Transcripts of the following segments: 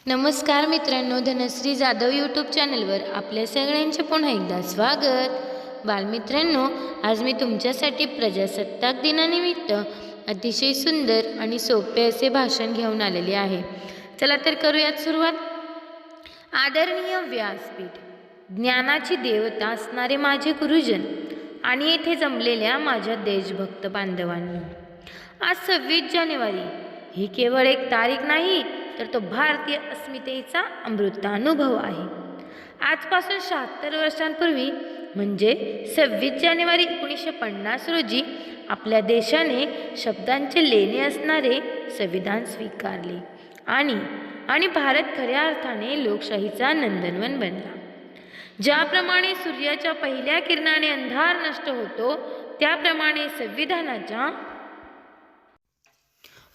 नमस्कार मित्रांनो, धनश्री जाधव यूट्यूब चॅनलवर आपल्या सगळ्यांचे पुन्हा एकदा स्वागत। बालमित्रांनो, आज मी तुमच्यासाठी प्रजासत्ताक दिनानिमित्त अतिशय सुंदर आणि सोपे असे भाषण घेऊन आलेले आहे। चला तर करूयात सुरुवात। आदरणीय व्यासपीठ, ज्ञानाची देवता असणारे माझे गुरुजन आणि येथे जमलेल्या माझ्या देशभक्त बांधवांनी, आज 26 जानेवारी ही केवळ एक तारीख नाही, तर तो भारतीय अस्मितेचा अमृतानुभव आहे। आजपासून 76 वर्षांपूर्वी म्हणजे 26 जानेवारी 1950 रोजी आपल्या देशाने शब्दांचे लेणे असणारे संविधान स्वीकारले आणि भारत खऱ्या अर्थाने लोकशाहीचा नंदनवन बनला। ज्याप्रमाणे सूर्याच्या पहिल्या किरणाने अंधार नष्ट होतो, त्याप्रमाणे संविधानाच्या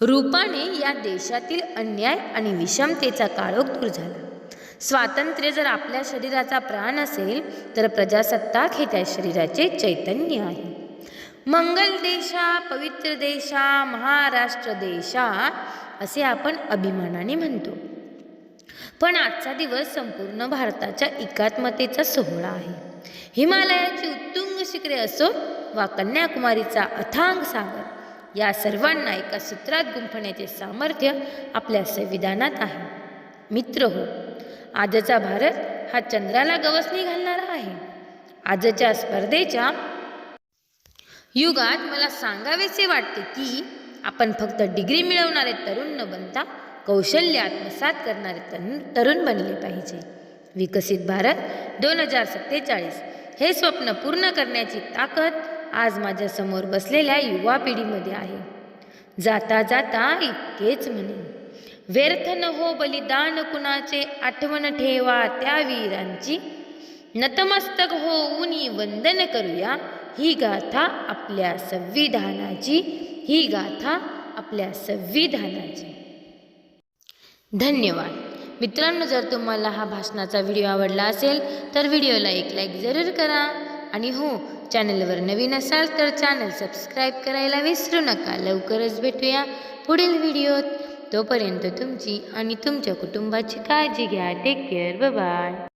रूपाने या देशातील अन्याय आणि विषमतेचा काळोख दूर झाला। स्वातंत्र्य जर आपल्या शरीराचा प्राण असेल, तर प्रजासत्ताक हे त्या शरीराचे चैतन्य आहे। मंगल देशा, पवित्र देशा, महाराष्ट्र देशा असे आपण अभिमानाने म्हणतो। पण आजचा दिवस संपूर्ण भारताच्या एकात्मतेचा सोहळा आहे। हिमालयाची उत्तुंग शिखरे असो वा कन्याकुमारीचा अथांग सागर, या सर्वांना एका सूत्रात गुंफण्याचे सामर्थ्य आपल्या संविधानात आहे। मित्र हो, आजचा भारत हा चंद्राला गवसणी घालणारा आहे। आजच्या स्पर्धेच्या युगात मला सांगावेसे वाटते की आपण फक्त डिग्री मिळवणारे तरुण न बनता कौशल्य आत्मसात करणारे तरुण बनले पाहिजे। विकसित भारत 2047 हे स्वप्न पूर्ण करण्याची ताकद आज माझ्या समोर बसलेल्या युवा पिढीमध्ये आहे। जाता जाता इतकेच म्हणेन, व्यर्थ न हो बलिदान कुणाचे, आठवण ठेवा त्या वीरांची, नतमस्तक होऊनी वंदन करूया ही गाथा आपल्या संविधानाची, ही गाथा आपल्या संविधानाची। धन्यवाद मित्रांनो, जर तुम्हाला हा भाषणाचा व्हिडिओ आवडला असेल तर व्हिडिओला एक लाईक जरूर करा आणि हो, चॅनलवर नवीन असाल तर चॅनल सबस्क्राईब करायला विसरू नका। लवकरच भेटूया पुढील व्हिडिओत। तोपर्यंत तुमची आणि तुमच्या कुटुंबाची काळजी घ्या। Take care, bye bye.